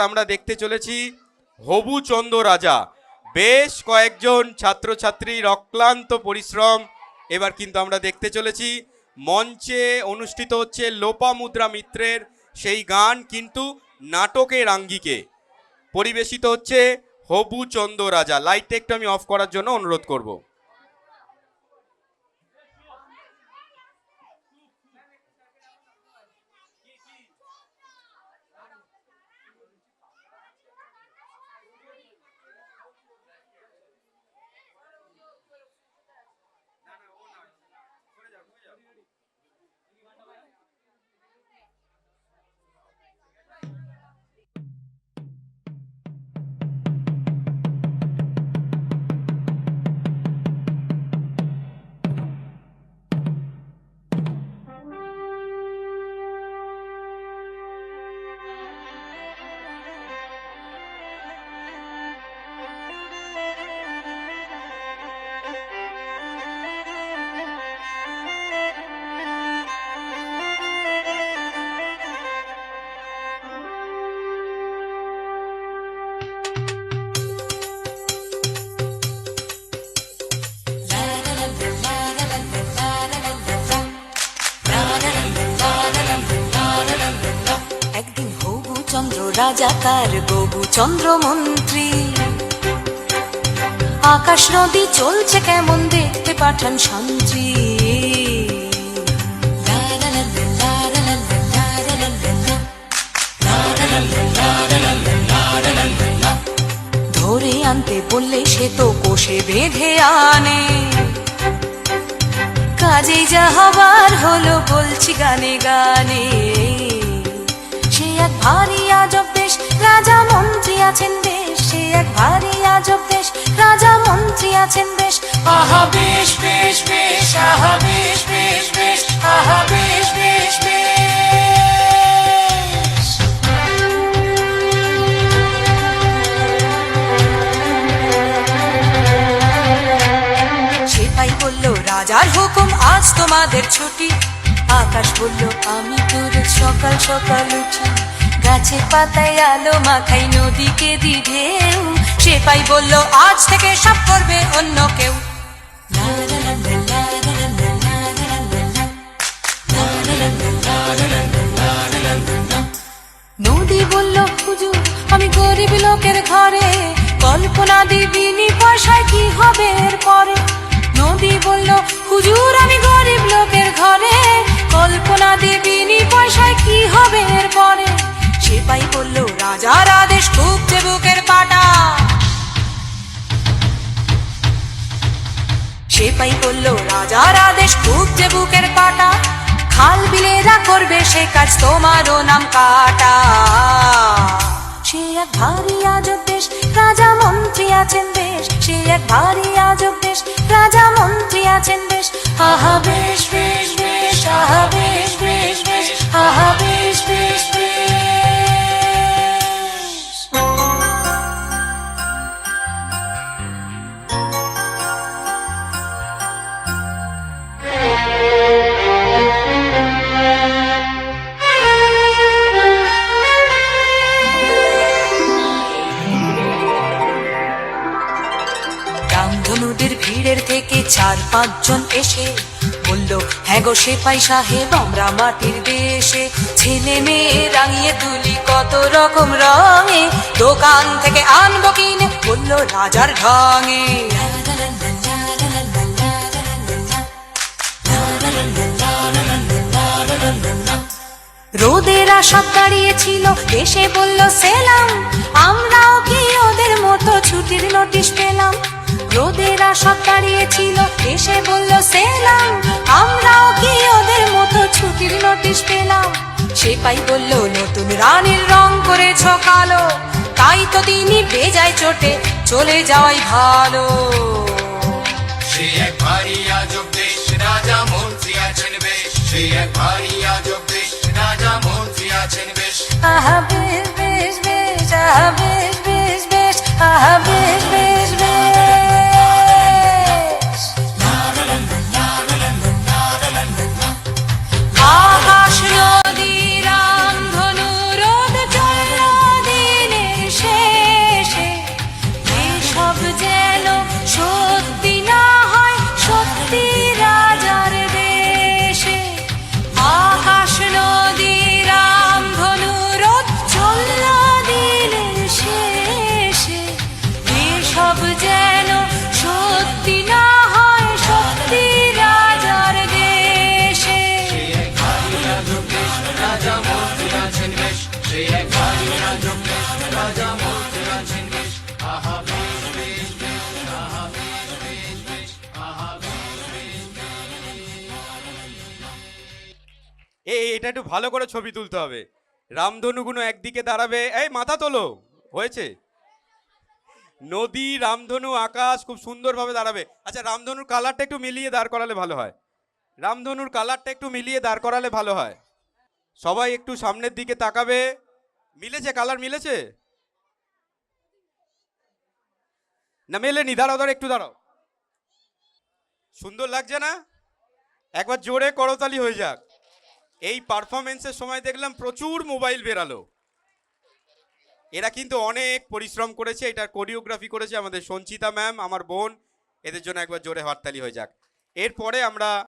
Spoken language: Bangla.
আমরা দেখতে চলেছি হবু চন্দ্র রাজা। বেশ কয়েকজন ছাত্রছাত্রীর অক্লান্ত পরিশ্রম। এবার কিন্তু আমরা দেখতে চলেছি মঞ্চে অনুষ্ঠিত হচ্ছে লোপামুদ্রা মিত্রের সেই গান, কিন্তু নাটকের আঙ্গিকে পরিবেশিত হচ্ছে হবু চন্দ্র রাজা। লাইটটা একটু আমি অফ করার জন্য অনুরোধ করব। রাজা তার গবু চন্দ্র মন্ত্রী, আকাশ নদী চলছে কেমন দেখতে পাঠান শান্তি। ধরে আনতে বললে সে তো কোষে বেঁধে আনে, কাজেই যা হবার হলো বলছি গানে গানে। সে এক ভারী আজব দেশ, রাজা মন্ত্রী আছেন বেশ, সে এক ভারী আজব দেশ, রাজা মন্ত্রী আছেন বেশ। আহা বেশ বেশ বেশ, আহা বেশ বেশ বেশ, আহা বেশ বেশ বেশ। সেপাই বলল রাজার হুকুম আজ তোমাদের ছুটি। আকাশ বলল আমি তোর সকাল সকাল উঠি, গাছের পাতায় আলো মাখাই নদীকে দি ঢেউ। সেপাই বলল আজ থেকে সব করবে অন্য কেউ। নদী বলল হুজুর আমি গরিব লোকের ঘরে, কল্পনা দিবিনি পয়সায় কি হবে এর পরে। নদী বলল হুজুর আমি গরিব লোকের ঘরে, কল্পনা দিবিনি পয়সায় কি হবে এর পরে। সেপাই বলল রাজার আদেশ খুবছে বুকের পাটা। সেপাই বলল রাজার আদেশ খুবছে বুকের পাটা, খাল বিলেরা করবে সে কাজ তোমারও নাম কাটা। সে এক ভারী আজব দেশ, রাজা মন্ত্রী আছেন বেশ, সে এক ভারী আজব দেশ, রাজা মন্ত্রী আছেন বেশ। আহা বেশ বেশ বেশ, আহা বেশ বেশ বেশ, আহা বেশ বেশ বেশ। রামধনুদের ভিড়ের থেকে 4-5 জন এসে বলল হ্যাঁ গো সেপাই সাহেব আমরা মাটির দেশে, ছেলে মেয়ে রাঙিয়ে তুলি কত রকম রঙে, দোকান থেকে আনবো কিনে বলল রাজার ঢঙে। রোদেরা সব দাঁড়িয়েছিল এসে বলল সেলাম, আমরাও কি ওদের মতো ছুটির নোটিশ পেলাম। রোদেরা সব দাঁড়িয়েছিল এসে বলল সেলাম, আমরাও কি ওদের মতো ছুটির নোটিশ পেলাম। সেপাই বলল নতুন রানীর রং করেছ কালো, তাই তো তিনি বেজায় চোটে চলে যাওয়াই ভালো। সে এক ভারী আজব দেশ, রাজা মন্ত্রী আছেন বেশ, সে এক ভারী আজব দেশ, রাজা মন্ত্রী আছেন বেশ। আহা বেশ বেশ বেশ, আহা বেশ বেশ বেশ, আহা বেশ বেশ বেশ। আকাশ নদী রামধনু রোদ চল দিনে এটা একটু ভালো করে ছবি তুলতে হবে। রামধনুগুলো একদিকে দাঁড়াবে, এই মাথা তোলো, হয়েছে। নদী, রামধনু, আকাশ খুব সুন্দরভাবে দাঁড়াবে। আচ্ছা, রামধনুর কালারটা একটু মিলিয়ে দাঁড় করালে ভালো হয়। রামধনুর কালারটা একটু মিলিয়ে দাঁড় করালে ভালো হয়। সবাই একটু সামনের দিকে তাকাবে। মিলেছে? কালার মিলেছে না মেলেনি? দাঁড়াও দাঁড়াও, একটু দাঁড়াও। সুন্দর লাগছে না? একবার জোরে করতালি হয়ে যাক। এই পারফরমেন্সের সময় দেখলাম প্রচুর মোবাইল বেরালো। এরা কিন্তু অনেক পরিশ্রম করেছে, এটার কোরিওগ্রাফি করেছে আমাদের সঞ্চিতা ম্যাম, আমার বোন। এদের জন্য একবার জোরে হাততালি হয়ে যাক। এরপরে আমরা